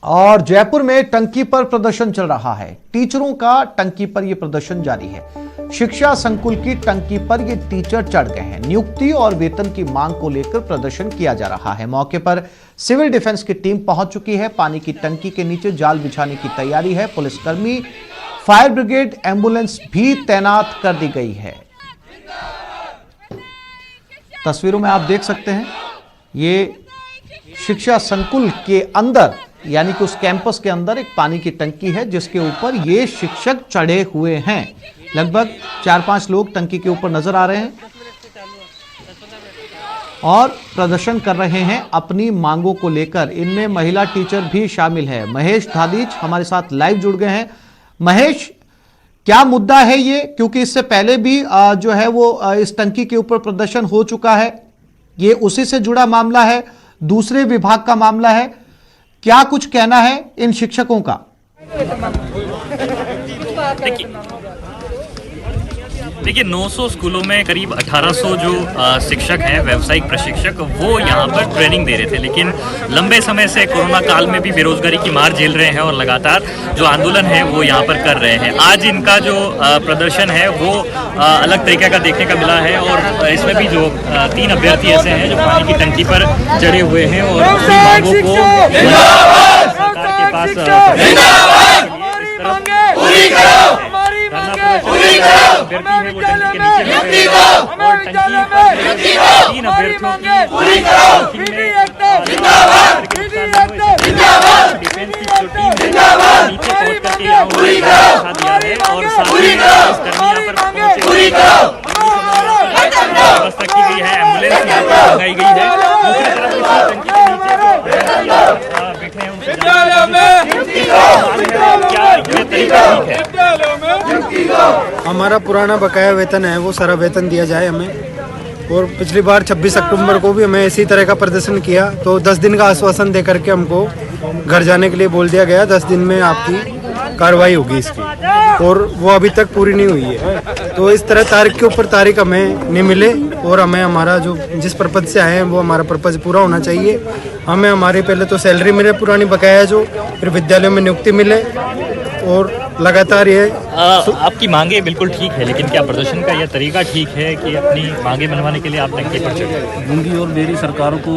और जयपुर में टंकी पर प्रदर्शन चल रहा है। टीचरों का टंकी पर यह प्रदर्शन जारी है। शिक्षा संकुल की टंकी पर ये टीचर चढ़ गए हैं। नियुक्ति और वेतन की मांग को लेकर प्रदर्शन किया जा रहा है। मौके पर सिविल डिफेंस की टीम पहुंच चुकी है। पानी की टंकी के नीचे जाल बिछाने की तैयारी है। पुलिसकर्मी, फायर ब्रिगेड, एम्बुलेंस भी तैनात कर दी गई है। तस्वीरों में आप देख सकते हैं, ये शिक्षा संकुल के अंदर यानी कि उस कैंपस के अंदर एक पानी की टंकी है जिसके ऊपर ये शिक्षक चढ़े हुए हैं। लगभग 4-5 लोग टंकी के ऊपर नजर आ रहे हैं और प्रदर्शन कर रहे हैं अपनी मांगों को लेकर। इनमें महिला टीचर भी शामिल है। महेश धादीच हमारे साथ लाइव जुड़ गए हैं। महेश, क्या मुद्दा है ये? क्योंकि इससे पहले भी जो है वो इस टंकी के ऊपर प्रदर्शन हो चुका है। ये उसी से जुड़ा मामला है, दूसरे विभाग का मामला है। क्या कुछ कहना है इन शिक्षकों का? देखिए 900 स्कूलों में करीब 1800 जो शिक्षक हैं, व्यावसायिक प्रशिक्षक, वो यहाँ पर ट्रेनिंग दे रहे थे। लेकिन लंबे समय से कोरोना काल में भी बेरोजगारी की मार झेल रहे हैं और लगातार जो आंदोलन है वो यहाँ पर कर रहे हैं। आज इनका जो प्रदर्शन है वो अलग तरीके का देखने का मिला है और इसमें भी जो 3 अभ्यर्थी ऐसे हैं जो पानी की टंकी पर चढ़े हुए हैं और अपनी मांगों को सरकार के पास व्यवस्था की गई है। एम्बुलेंस यहाँ पर लगाई गई है। दूसरी तरफ इसी टंकी के नीचे बैठे हैं उनसे क्या ये तरीका ठीक है? हमारा पुराना बकाया वेतन है वो सारा वेतन दिया जाए हमें। और पिछली बार 26 अक्टूबर को भी हमें इसी तरह का प्रदर्शन किया तो 10 दिन का आश्वासन दे करके हमको घर जाने के लिए बोल दिया गया। 10 दिन में आपकी कार्रवाई होगी इसकी, और वो अभी तक पूरी नहीं हुई है। तो इस तरह तारीख के ऊपर तारीख हमें नहीं मिले और हमें हमारा जो जिस पर्पज से आए हैं वो हमारा पर्पज पूरा होना चाहिए। हमें हमारी पहले तो सैलरी मिले पुरानी बकाया जो, फिर विद्यालयों में नियुक्ति मिले और लगातार ये आपकी मांगे बिल्कुल ठीक है, लेकिन क्या प्रदर्शन का यह तरीका ठीक है कि अपनी मांगे मनवाने के लिए आप टंकी पर चढ़े? गूंगी और बेरी सरकारों को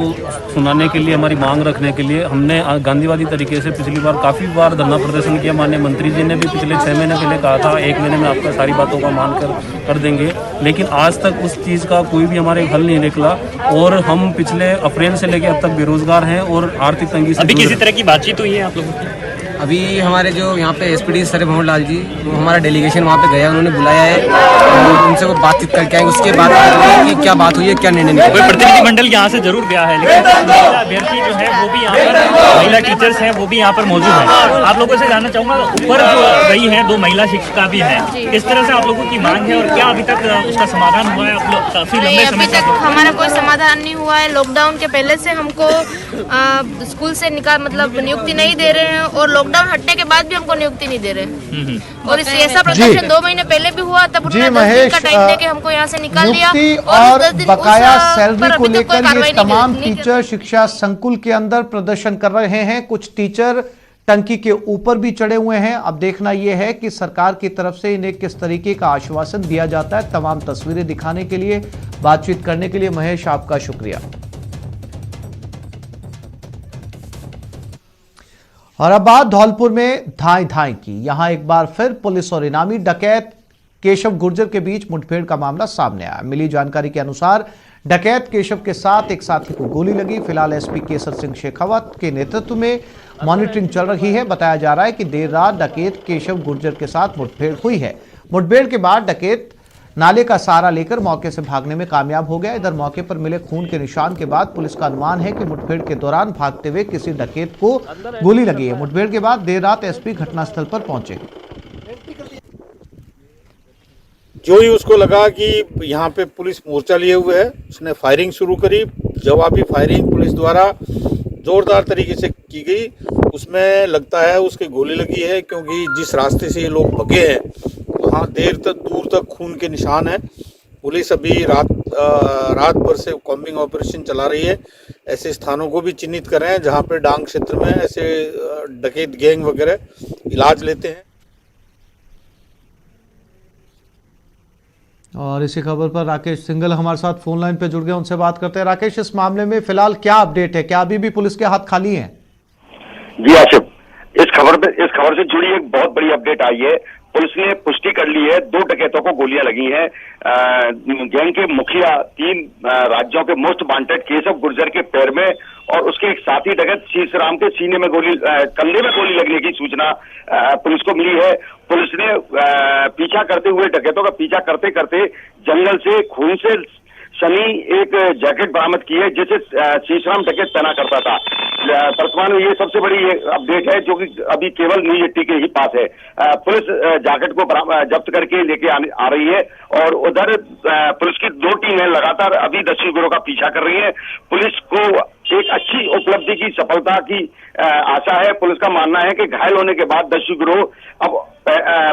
सुनाने के लिए, हमारी मांग रखने के लिए हमने गांधीवादी तरीके से पिछली बार काफ़ी बार धरना प्रदर्शन किया। माननीय मंत्री जी ने भी पिछले 6 महीने पहले कहा था 1 महीने में आपका सारी बातों का मान कर देंगे, लेकिन आज तक उस चीज़ का कोई भी हमारे हल नहीं निकला और हम पिछले अप्रैल से लेकर अब तक बेरोजगार हैं और आर्थिक तंगी से। अभी किसी तरह की बातचीत हुई है आप लोगों की? अभी हमारे जो यहाँ पे एसपीडी सर भंवर लाल जी, वो हमारा डेलीगेशन वहाँ पे गया, उन्होंने बुलाया है और उनसे वो बातचीत करके आएंगे। उसके बाद कि क्या बात हुई है, क्या निर्णय निकला। कोई प्रतिनिधिमंडल यहाँ से जरूर गया है, लेकिन महिला अभ्यर्थी जो है वो भी यहाँ पर, महिला टीचर्स हैं वो भी यहाँ पर मौजूद हैं। आप लोगों से जानना चाहूँगा, ऊपर जो गई हैं 2 महिला शिक्षिका भी हैं, किस तरह से आप लोगों की मांग है और क्या अभी तक उसका समाधान हुआ है? आप लोग काफी लंबे समय तक हमारा कोई समाधान नहीं हुआ है। लॉकडाउन के पहले से हमको स्कूल से मतलब नियुक्ति नहीं दे रहे हैं और लॉकडाउन हटने के बाद भी हमको नियुक्ति नहीं दे रहे। और इस ऐसा प्रदर्शन 2 महीने पहले भी हुआ, तब उन्होंने 10 दिन का टाइम देके हमको यहाँ से निकाल दिया और बकाया सैलरी को लेकर ये तमाम टीचर शिक्षा संकुल के अंदर प्रदर्शन कर रहे हैं। कुछ टीचर टंकी के ऊपर भी चढ़े हुए हैं। अब देखना यह है कि सरकार की तरफ से इन्हें किस तरीके का आश्वासन दिया जाता है। तमाम तस्वीरें दिखाने के लिए, बातचीत करने के लिए महेश आपका शुक्रिया। और अब बात धौलपुर में धाई धाई की। यहां एक बार फिर पुलिस और इनामी डकैत केशव गुर्जर के बीच मुठभेड़ का मामला सामने आया। मिली जानकारी के अनुसार डकैत केशव के साथ एक साथी को गोली लगी। फिलहाल एसपी केसर सिंह शेखावत के नेतृत्व में मॉनिटरिंग चल रही है। बताया जा रहा है कि देर रात डकैत केशव गुर्जर के साथ मुठभेड़ हुई है। मुठभेड़ के बाद डकैत नाले का सहारा लेकर मौके से भागने में कामयाब हो गया। इधर मौके पर मिले खून के निशान के बाद पुलिस का अनुमान है कि मुठभेड़ के दौरान भागते हुए किसी डकैत को गोली लगी है। मुठभेड़ के बाद देर रात एसपी घटनास्थल पर पहुंचे। जो ही उसको लगा कि यहाँ पे पुलिस मोर्चा लिए हुए है, उसने फायरिंग शुरू करी। जवाबी फायरिंग पुलिस द्वारा जोरदार तरीके से की गई। उसमें लगता है उसके गोली लगी है, क्योंकि जिस रास्ते से ये लोग भगे हैं वहाँ दूर तक खून के निशान है। पुलिस अभी रात भर से कॉम्बिंग ऑपरेशन चला रही है। ऐसे स्थानों को भी चिन्हित कर रहे हैं जहां पे डांग क्षेत्र में ऐसे डकैत गैंग वगैरह इलाज लेते हैं। और इसी खबर पर राकेश सिंघल हमारे साथ फोन लाइन पे जुड़ गए, उनसे बात करते हैं। राकेश, इस मामले में फिलहाल क्या अपडेट है? क्या अभी भी पुलिस के हाथ खाली हैं? जी आसिफ, इस खबर से जुड़ी एक बहुत बड़ी अपडेट आई है। पुलिस ने पुष्टि कर ली है 2 डकैतों को गोलियां लगी हैं। गैंग के मुखिया 3 राज्यों के मोस्ट वांटेड केशव गुर्जर के पैर में और उसके एक साथी डकैत शीशराम के सीने में कंधे में गोली लगने की सूचना पुलिस को मिली है। पुलिस ने पीछा करते हुए डकैतों का पीछा करते करते जंगल से खून से सनी एक जैकेट बरामद की है जिसे शीशराम डकैत पहना करता था। वर्तमान में ये सबसे बड़ी अपडेट है जो कि अभी केवल न्यूज 80 के ही पास है। पुलिस जैकेट को जब्त करके लेके आ रही है और उधर पुलिस की 2 टीमें लगातार अभी दस्यु गिरोह का पीछा कर रही है। पुलिस को एक अच्छी उपलब्धि की सफलता की आशा है। पुलिस का मानना है कि घायल होने के बाद दस्यु गिरोह अब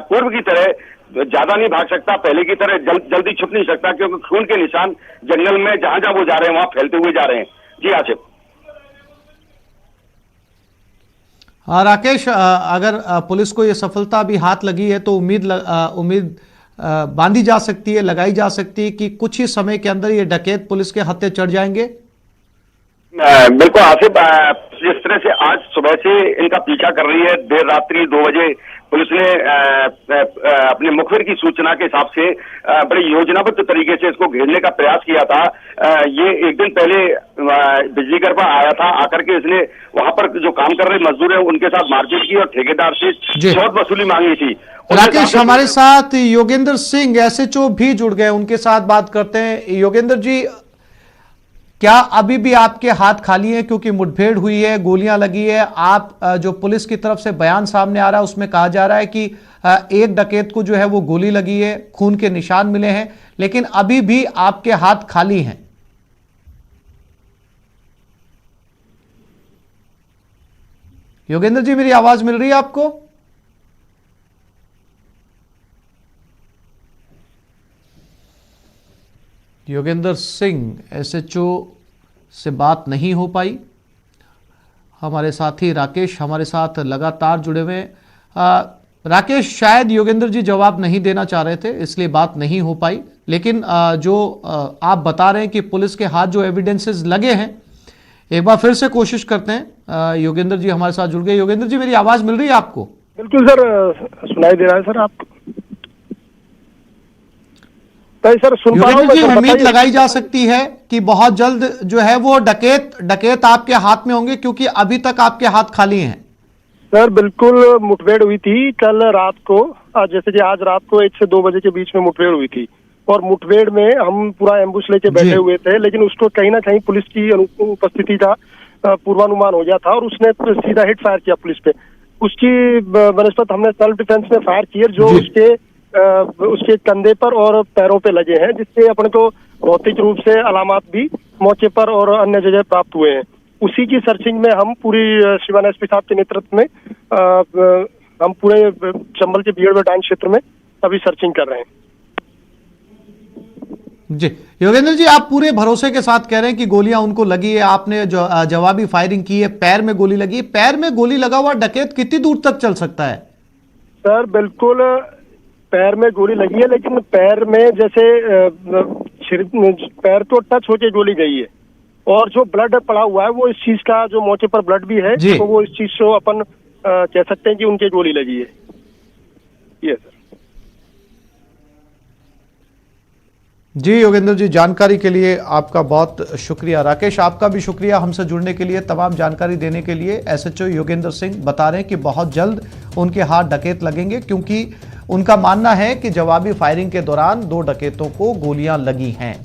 पूर्व की तरह ज्यादा नहीं भाग सकता, पहले की तरह जल्दी छुप नहीं सकता, क्योंकि खून के निशान जंगल में जहां जहां वो जा रहे हैं वहां फैलते हुए जा रहे हैं। जी आसिफ। राकेश, अगर पुलिस को ये सफलता भी हाथ लगी है तो उम्मीद बांधी जा सकती है, लगाई जा सकती है कि कुछ ही समय के अंदर ये डकैत पुलिस के हत्थे चढ़ जाएंगे? बिल्कुल आसिफ, जिस तरह से आज सुबह से इनका पीछा कर रही है, देर रात्रि 2 बजे पुलिस ने अपने मुखबिर की सूचना के हिसाब से बड़े योजनाबद्ध तरीके से इसको घेरने का प्रयास किया था। ये एक दिन पहले बिजली घर पर आया था, आकर के इसने वहां पर जो काम कर रहे मजदूर हैं उनके साथ मारपीट की और ठेकेदार से बहुत वसूली मांगी थी। राकेश, हमारे साथ योगेंद्र सिंह एसएचओ भी जुड़ गए, उनके साथ बात करते हैं। योगेंद्र जी, क्या अभी भी आपके हाथ खाली हैं? क्योंकि मुठभेड़ हुई है, गोलियां लगी है। आप जो पुलिस की तरफ से बयान सामने आ रहा है उसमें कहा जा रहा है कि एक डकैत को जो है वो गोली लगी है, खून के निशान मिले हैं, लेकिन अभी भी आपके हाथ खाली हैं। योगेंद्र जी, मेरी आवाज मिल रही है आपको? योगेंद्र सिंह एसएचओ से बात नहीं हो पाई। हमारे साथी राकेश हमारे साथ लगातार जुड़े हुए हैं। राकेश, शायद योगेंद्र जी जवाब नहीं देना चाह रहे थे इसलिए बात नहीं हो पाई, लेकिन जो आप बता रहे हैं कि पुलिस के हाथ जो एविडेंसेस लगे हैं, एक बार फिर से कोशिश करते हैं। योगेंद्र जी हमारे साथ जुड़ गए। योगेंद्र जी, मेरी आवाज मिल रही है आपको? बिल्कुल सर, सुनाई दे रहा है सर आपको? तो सर सुन पा रहा हूं। उम्मीद लगाई जा सकती है कि बहुत जल्द जो है वो डकैत आपके हाथ में होंगे, क्योंकि अभी तक आपके हाथ खाली हैं। सर बिल्कुल, मुठभेड़ हुई थी कल रात को, जैसे कि आज रात को 1 से 2 बजे के बीच में मुठभेड़ हुई थी और मुठभेड़ में हम पूरा एम्बुश लेके बैठे हुए थे, लेकिन उसको कहीं ना कहीं पुलिस की उपस्थिति का पूर्वानुमान हो गया था और उसने सीधा हिट फायर किया पुलिस पे। उसकी बनस्पत हमने सेल्फ डिफेंस में फायर किए जो उसके कंधे पर और पैरों पे लगे हैं, जिससे अपने को भौतिक रूप से अलामत भी मौके पर और अन्य जगह प्राप्त हुए हैं। उसी की सर्चिंग में हम पूरी शिवान एसपी साहब के नेतृत्व में हम पूरे चंबल के बीएड डांग क्षेत्र में अभी सर्चिंग कर रहे हैं। जी योगेंद्र जी, आप पूरे भरोसे के साथ कह रहे हैं कि गोलियां उनको लगी है, आपने जो जवाबी फायरिंग की है, पैर में गोली लगी है। पैर में गोली लगा हुआ डकैत कितनी दूर तक चल सकता है? सर बिल्कुल, पैर में गोली लगी है, लेकिन पैर में जैसे पैर तो टच होके गोली गई है और जो ब्लड पड़ा हुआ है वो इस चीज का, जो मौके पर ब्लड भी है, तो वो इस चीज को अपन कह सकते हैं कि उनके गोली लगी है। ये सर। जी योगेंद्र जी, जानकारी के लिए आपका बहुत शुक्रिया। राकेश, आपका भी शुक्रिया हमसे जुड़ने के लिए, तमाम जानकारी देने के लिए। एसएचओ योगेंद्र सिंह बता रहे हैं कि बहुत जल्द उनके हाथ डकैत लगेंगे, क्योंकि उनका मानना है कि जवाबी फायरिंग के दौरान 2 डकैतों को गोलियां लगी हैं।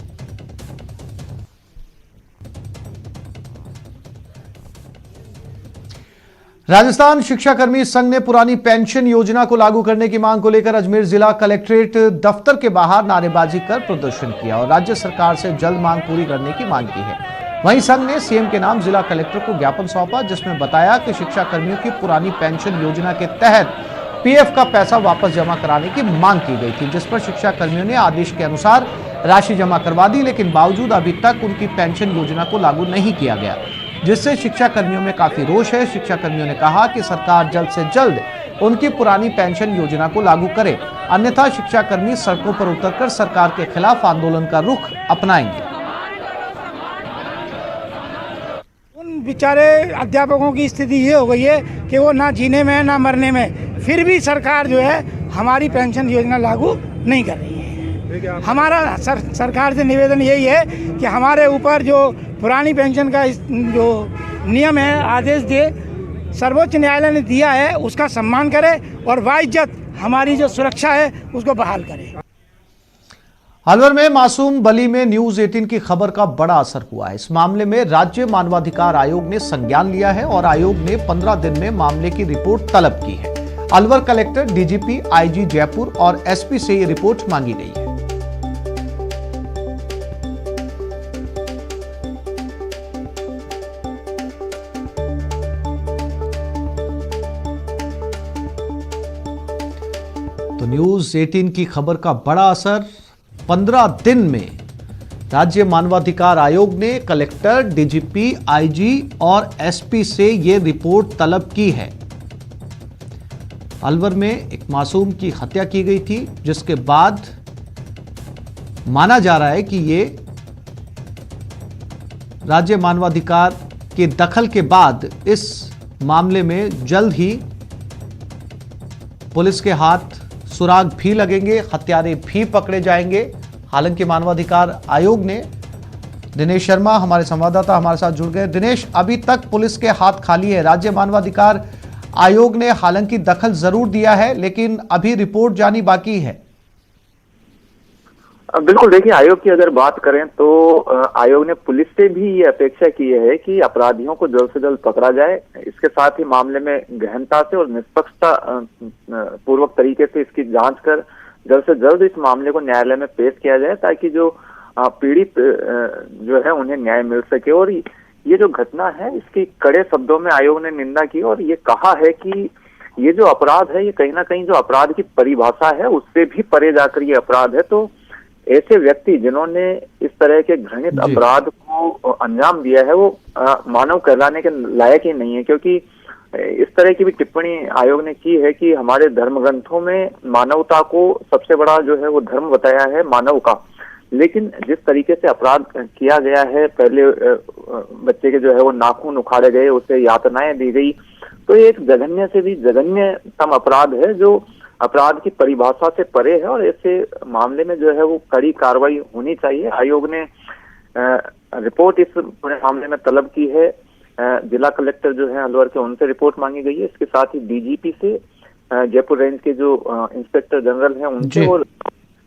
राजस्थान शिक्षाकर्मी संघ ने पुरानी पेंशन योजना को लागू करने की मांग को लेकर अजमेर जिला कलेक्ट्रेट दफ्तर के बाहर नारेबाजी कर प्रदर्शन किया और राज्य सरकार से जल्द मांग पूरी करने की मांग की है। वहीं संघ ने सीएम के नाम जिला कलेक्टर को ज्ञापन सौंपा, जिसमें बताया कि शिक्षाकर्मियों की पुरानी पेंशन योजना के तहत पीएफ का पैसा वापस जमा कराने की मांग की गई थी, जिस पर शिक्षाकर्मियों ने आदेश के अनुसार राशि जमा करवा दी, लेकिन बावजूद अभी तक उनकी पेंशन योजना को लागू नहीं किया गया, जिससे शिक्षा कर्मियों में काफी रोष है। शिक्षा कर्मियों ने कहा कि सरकार जल्द से जल्द उनकी पुरानी पेंशन योजना को लागू करे, अन्यथा शिक्षा कर्मी सड़कों पर उतरकर सरकार के खिलाफ आंदोलन का रुख अपनाएंगे। उन बेचारे अध्यापकों की स्थिति ये हो गई है कि वो ना जीने में ना मरने में, फिर भी सरकार जो है हमारी पेंशन योजना लागू नहीं कर रही है। हमारा सरकार से निवेदन यही है कि हमारे ऊपर जो पुरानी पेंशन का जो नियम है, आदेश दे, सर्वोच्च न्यायालय ने दिया है उसका सम्मान करे और बाइज्जत हमारी जो सुरक्षा है उसको बहाल करे। अलवर में मासूम बली में न्यूज 18 की खबर का बड़ा असर हुआ है। इस मामले में राज्य मानवाधिकार आयोग ने संज्ञान लिया है और आयोग ने 15 दिन में मामले की रिपोर्ट तलब की है। Alwar collector, DGP, IG Jaipur और एसपी से ये रिपोर्ट मांगी गई है। तो न्यूज 18 की खबर का बड़ा असर, 15 दिन में राज्य मानवाधिकार आयोग ने कलेक्टर, डीजीपी, आईजी और एसपी से ये रिपोर्ट तलब की है। अलवर में एक मासूम की हत्या की गई थी, जिसके बाद माना जा रहा है कि ये राज्य मानवाधिकार के दखल के बाद इस मामले में जल्द ही पुलिस के हाथ सुराग भी लगेंगे, हत्यारे भी पकड़े जाएंगे। हालांकि मानवाधिकार आयोग ने, दिनेश शर्मा हमारे संवाददाता हमारे साथ जुड़ गए। दिनेश, अभी तक पुलिस के हाथ खाली है। राज्य मानवाधिकार आयोग ने हालांकि दखल जरूर दिया है, लेकिन अभी रिपोर्ट जानी बाकी है। बिल्कुल, देखिए, आयोग की अगर बात करें तो आयोग ने पुलिस से भी ये अपेक्षा की है कि अपराधियों को जल्द से जल्द पकड़ा जाए। इसके साथ ही मामले में गहनता से और निष्पक्षता पूर्वक तरीके से इसकी जांच कर जल्द से जल्द इस मामले को न्यायालय में पेश किया जाए, ताकि जो पीड़ित जो है उन्हें न्याय मिल सके। और ये जो घटना है, इसकी कड़े शब्दों में आयोग ने निंदा की और ये कहा है कि ये जो अपराध है, ये कहीं ना कहीं जो अपराध की परिभाषा है उससे भी परे जाकर ये अपराध है। तो ऐसे व्यक्ति जिन्होंने इस तरह के घृणित अपराध को अंजाम दिया है, वो मानव कहलाने के लायक ही नहीं है, क्योंकि इस तरह की भी टिप्पणी आयोग ने की है कि हमारे धर्म ग्रंथों में मानवता को सबसे बड़ा जो है वो धर्म बताया है मानव का, लेकिन जिस तरीके से अपराध किया गया है, पहले बच्चे के जो है वो नाखून उखाड़े गए, उसे यातनाएं दी गई, तो ये एक जघन्य से भी जघन्यतम अपराध है जो अपराध की परिभाषा से परे है। और ऐसे मामले में जो है वो कड़ी कार्रवाई होनी चाहिए। आयोग ने रिपोर्ट इस पूरे मामले में तलब की है। जिला कलेक्टर जो है अलवर के, उनसे रिपोर्ट मांगी गई है। इसके साथ ही डीजीपी से, जयपुर रेंज के जो इंस्पेक्टर जनरल हैं उनसे, और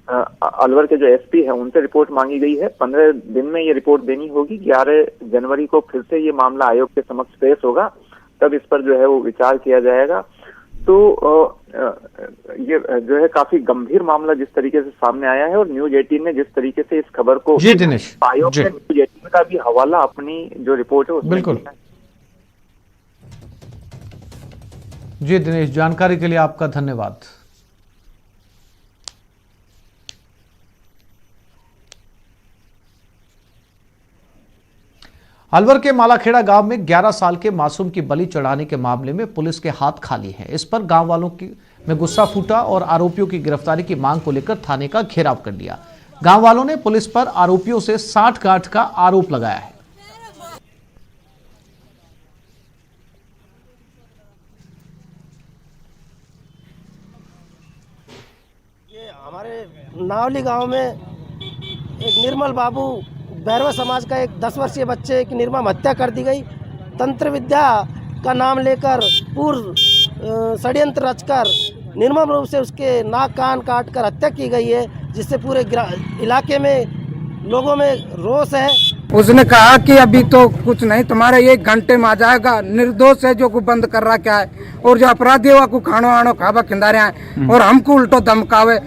अलवर के जो एसपी हैं उनसे रिपोर्ट मांगी गई है। 15 दिन में ये रिपोर्ट देनी होगी। 11 जनवरी को फिर से ये मामला आयोग के समक्ष पेश होगा, तब इस पर जो है वो विचार किया जाएगा। तो ये जो है काफी गंभीर मामला जिस तरीके से सामने आया है, और न्यूज 18 ने जिस तरीके से इस खबर को, आयोग ने न्यूज 18 का भी हवाला अपनी जो रिपोर्ट है उसमें बिल्कुल जी। दिनेश, जानकारी के लिए आपका धन्यवाद। अलवर के मालाखेड़ा गांव में 11 साल के मासूम की बलि चढ़ाने के मामले में पुलिस के हाथ खाली है। इस पर गांव वालों में गुस्सा फूटा और आरोपियों की गिरफ्तारी की मांग को लेकर थाने का घेराव कर लिया। गांव वालों ने पुलिस पर आरोपियों से साठगांठ का आरोप लगाया है। ये हमारे नावली गांव में एक निर्मल बाबू भैरवा समाज का एक 10 वर्षीय बच्चे की निर्मम हत्या कर दी गई। तंत्र विद्या का नाम लेकर पूर्व षड्यंत्र रचकर निर्मम रूप से उसके नाक कान काट कर हत्या की गई है, जिससे पूरे इलाके में लोगों में रोष है। उसने कहा कि अभी तो कुछ नहीं, तुम्हारा 1 घंटे में आ जाएगा। निर्दोष है जो को बंद कर रहा क्या है, और जो अपराधी हुआ को खानो आनो खाबा खिंदारे हैं और हमको उल्टो धमकावे।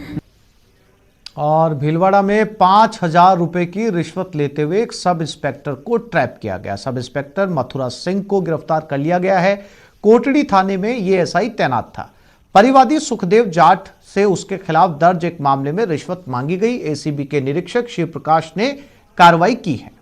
और भीलवाड़ा में 5,000 रुपए की रिश्वत लेते हुए एक सब इंस्पेक्टर को ट्रैप किया गया। सब इंस्पेक्टर मथुरा सिंह को गिरफ्तार कर लिया गया है। कोटड़ी थाने में ये एसआई तैनात था। परिवादी सुखदेव जाट से उसके खिलाफ दर्ज एक मामले में रिश्वत मांगी गई। एसीबी के निरीक्षक शिव प्रकाश ने कार्रवाई की है।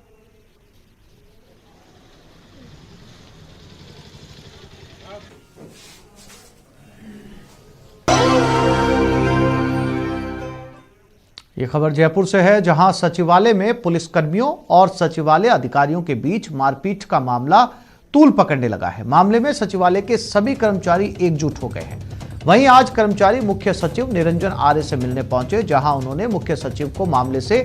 ये खबर जयपुर से है, जहां सचिवालय में पुलिसकर्मियों और सचिवालय अधिकारियों के बीच मारपीट का मामला तूल पकड़ने लगा है। मामले में सचिवालय के सभी कर्मचारी एकजुट हो गए हैं। वहीं आज कर्मचारी मुख्य सचिव निरंजन आर्य से मिलने पहुंचे, जहां उन्होंने मुख्य सचिव को मामले से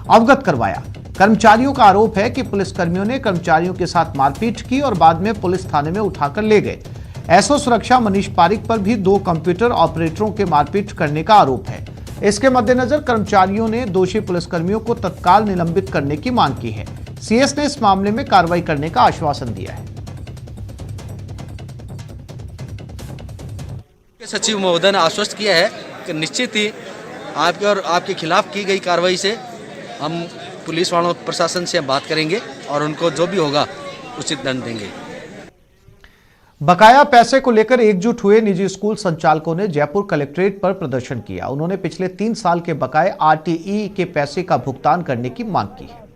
अवगत करवाया। कर्मचारियों का आरोप है कि पुलिसकर्मियों ने कर्मचारियों के साथ मारपीट की और बाद में पुलिस थाने में उठाकर ले गए। एसओ सुरक्षा मनीष पारिक पर भी 2 कंप्यूटर ऑपरेटरों के मारपीट करने का आरोप है। इसके मद्देनजर कर्मचारियों ने दोषी पुलिसकर्मियों को तत्काल निलंबित करने की मांग की है। सीएस ने इस मामले में कार्रवाई करने का आश्वासन दिया है। सचिव महोदय ने आश्वस्त किया है कि निश्चित ही आपके और आपके खिलाफ की गई कार्रवाई से हम पुलिस वालों प्रशासन से बात करेंगे और उनको जो भी होगा उचित दंड देंगे। बकाया पैसे को लेकर एकजुट हुए निजी स्कूल संचालकों ने जयपुर कलेक्ट्रेट पर प्रदर्शन किया। उन्होंने पिछले 3 साल के बकाए आरटीई के पैसे का भुगतान करने की मांग की है।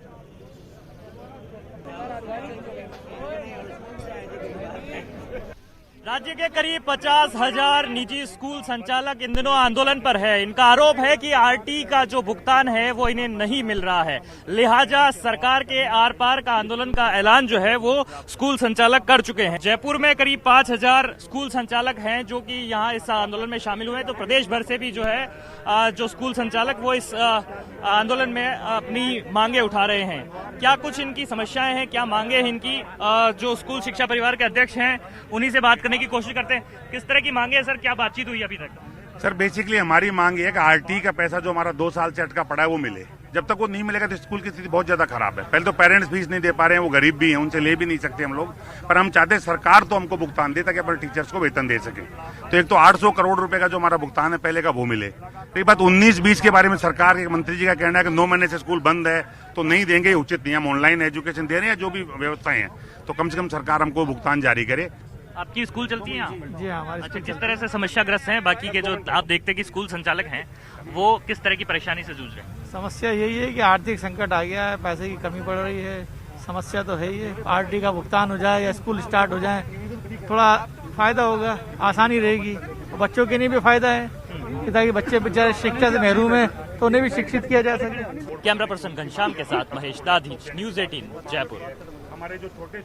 राज्य के करीब 50,000 निजी स्कूल संचालक इन दिनों आंदोलन पर है। इनका आरोप है कि आरटी का जो भुगतान है वो इन्हें नहीं मिल रहा है, लिहाजा सरकार के आर पार का आंदोलन का ऐलान जो है वो स्कूल संचालक कर चुके हैं। जयपुर में करीब 5,000 स्कूल संचालक हैं जो कि यहाँ इस आंदोलन में शामिल हुए हैं। तो प्रदेश भर से भी जो है जो स्कूल संचालक वो इस आंदोलन में अपनी मांगे उठा रहे हैं। क्या कुछ इनकी समस्याएं हैं, क्या मांगे हैं इनकी, जो स्कूल शिक्षा परिवार के अध्यक्ष हैं उन्हीं से बात करने की कोशिश करते हैं। किस तरह की मांगे है सर, क्या बातचीत हुई अभी तक? सर बेसिकली हमारी मांग ये है कि आरटी का पैसा जो हमारा 2 साल से अटका पड़ा है वो मिले। जब तक वो नहीं मिलेगा तो स्कूल की स्थिति बहुत ज्यादा खराब है। पहले तो पेरेंट्स फीस नहीं दे पा रहे हैं, वो गरीब भी हैं, उनसे ले भी नहीं सकते हम लोग, पर हम चाहते हैं सरकार तो हमको भुगतान दे ताकि अपने टीचर्स को वेतन दे सके। तो एक तो 800 करोड़ रुपए का जो हमारा भुगतान है पहले का वो मिले। तो बात 19-20 के बारे में सरकार के मंत्री जी का कहना है कि 9 महीने से स्कूल बंद है तो नहीं देंगे, उचित नहीं। हम ऑनलाइन एजुकेशन दे रहे हैं, जो भी व्यवस्थाएं हैं, तो कम से कम सरकार हमको भुगतान जारी करे। आपकी स्कूल चलती है यहाँ? जी हमारे अच्छा, किस तरह से समस्याग्रस्त हैं बाकी के जो आप देखते हैं कि स्कूल संचालक हैं वो किस तरह की परेशानी से जूझ रहे हैं? समस्या यही है कि आर्थिक संकट आ गया है, पैसे की कमी पड़ रही है। समस्या तो है ही है, आरटी का भुगतान हो जाए या स्कूल स्टार्ट हो जाए थोड़ा फायदा होगा, आसानी रहेगी, बच्चों के लिए भी फायदा है ताकि बच्चे बेचारे शिक्षा से महरूम है तो उन्हें भी शिक्षित किया जा सके। कैमरा पर्सन घनश्याम के साथ महेश दाधीच, न्यूज़ 18 जयपुर। हमारे जो छोटे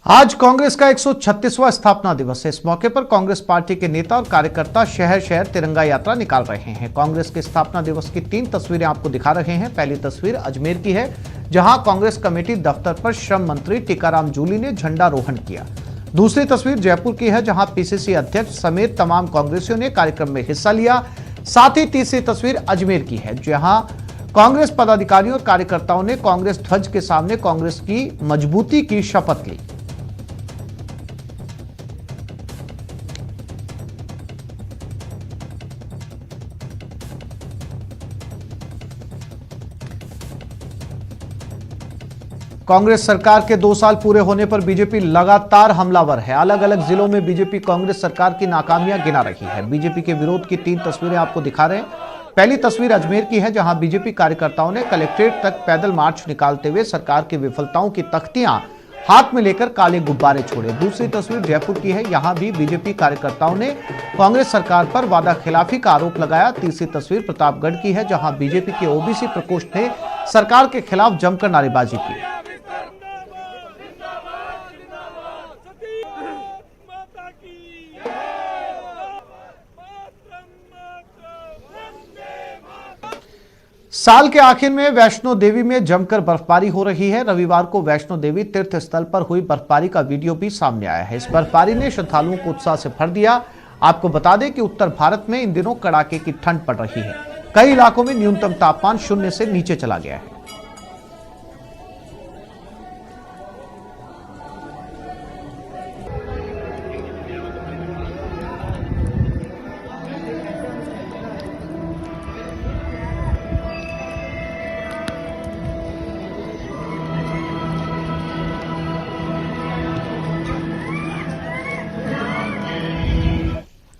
आज कांग्रेस का 136वां स्थापना दिवस है। इस मौके पर कांग्रेस पार्टी के नेता और कार्यकर्ता शहर शहर तिरंगा यात्रा निकाल रहे हैं। कांग्रेस के स्थापना दिवस की 3 तस्वीरें आपको दिखा रहे हैं। पहली तस्वीर अजमेर की है, जहां कांग्रेस कमेटी दफ्तर पर श्रम मंत्री टीकाराम जूली ने झंडारोहण किया। दूसरी तस्वीर जयपुर की है, जहां पीसीसी अध्यक्ष समेत तमाम कांग्रेसियों ने कार्यक्रम में हिस्सा लिया। साथ ही तीसरी तस्वीर अजमेर की है, जहां कांग्रेस पदाधिकारियों और कार्यकर्ताओं ने कांग्रेस ध्वज के सामने कांग्रेस की मजबूती की शपथ ली। कांग्रेस सरकार के 2 साल पूरे होने पर बीजेपी लगातार हमलावर है। अलग अलग जिलों में बीजेपी कांग्रेस सरकार की नाकामियां गिना रही है। बीजेपी के विरोध की 3 तस्वीरें आपको दिखा रहे हैं। पहली तस्वीर अजमेर की है, जहां बीजेपी कार्यकर्ताओं ने कलेक्ट्रेट तक पैदल मार्च निकालते हुए सरकार की विफलताओं की तख्तियां हाथ में लेकर काले गुब्बारे छोड़े। दूसरी तस्वीर जयपुर की है, यहां भी बीजेपी कार्यकर्ताओं ने कांग्रेस सरकार पर वादा खिलाफी का आरोप लगाया। तीसरी तस्वीर प्रतापगढ़ की है, जहां बीजेपी के ओबीसी प्रकोष्ठ ने सरकार के खिलाफ जमकर नारेबाजी की। साल के आखिर में वैष्णो देवी में जमकर बर्फबारी हो रही है। रविवार को वैष्णो देवी तीर्थ स्थल पर हुई बर्फबारी का वीडियो भी सामने आया है। इस बर्फबारी ने श्रद्धालुओं को उत्साह से भर दिया। आपको बता दें कि उत्तर भारत में इन दिनों कड़ाके की ठंड पड़ रही है। कई इलाकों में न्यूनतम तापमान 0 से नीचे चला गया है।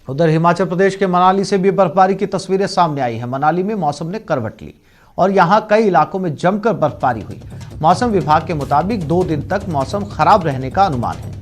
उधर हिमाचल प्रदेश के मनाली से भी बर्फबारी की तस्वीरें सामने आई हैं। मनाली में मौसम ने करवट ली और यहां कई इलाकों में जमकर बर्फबारी हुई। मौसम विभाग के मुताबिक 2 दिन तक मौसम खराब रहने का अनुमान है।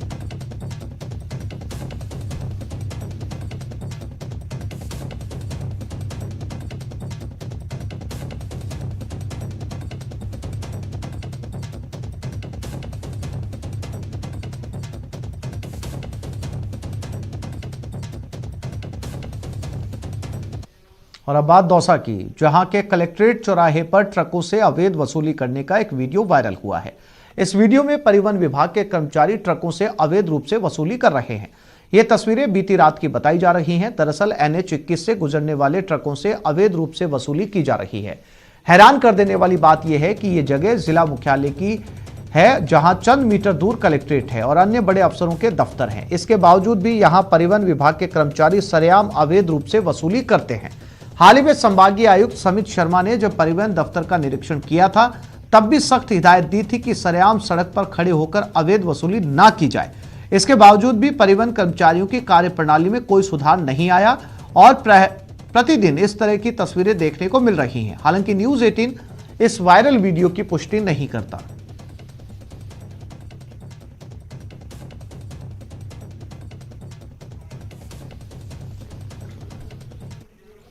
और अब बात दौसा की, जहां के कलेक्ट्रेट चौराहे पर ट्रकों से अवैध वसूली करने का एक वीडियो वायरल हुआ है। इस वीडियो में परिवहन विभाग के कर्मचारी ट्रकों से अवैध रूप से वसूली कर रहे हैं। ये तस्वीरें बीती रात की बताई जा रही हैं। दरअसल NH 21 से गुजरने वाले ट्रकों से अवैध रूप से वसूली की जा रही है। हैरान कर देने वाली बात यह है कि ये जगह जिला मुख्यालय की है, जहां चंद मीटर दूर कलेक्ट्रेट है और अन्य बड़े अफसरों के दफ्तर हैं। इसके बावजूद भी यहां परिवहन विभाग के कर्मचारी सरेआम अवैध रूप से वसूली करते हैं। हाल ही में संभागीय आयुक्त समित शर्मा ने जब परिवहन दफ्तर का निरीक्षण किया था, तब भी सख्त हिदायत दी थी कि सरेआम सड़क पर खड़े होकर अवैध वसूली ना की जाए। इसके बावजूद भी परिवहन कर्मचारियों की कार्यप्रणाली में कोई सुधार नहीं आया और प्रतिदिन इस तरह की तस्वीरें देखने को मिल रही हैं। हालांकि न्यूज़ 18 इस वायरल वीडियो की पुष्टि नहीं करता।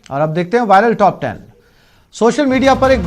और अब देखते हैं वायरल टॉप 10। सोशल मीडिया पर एक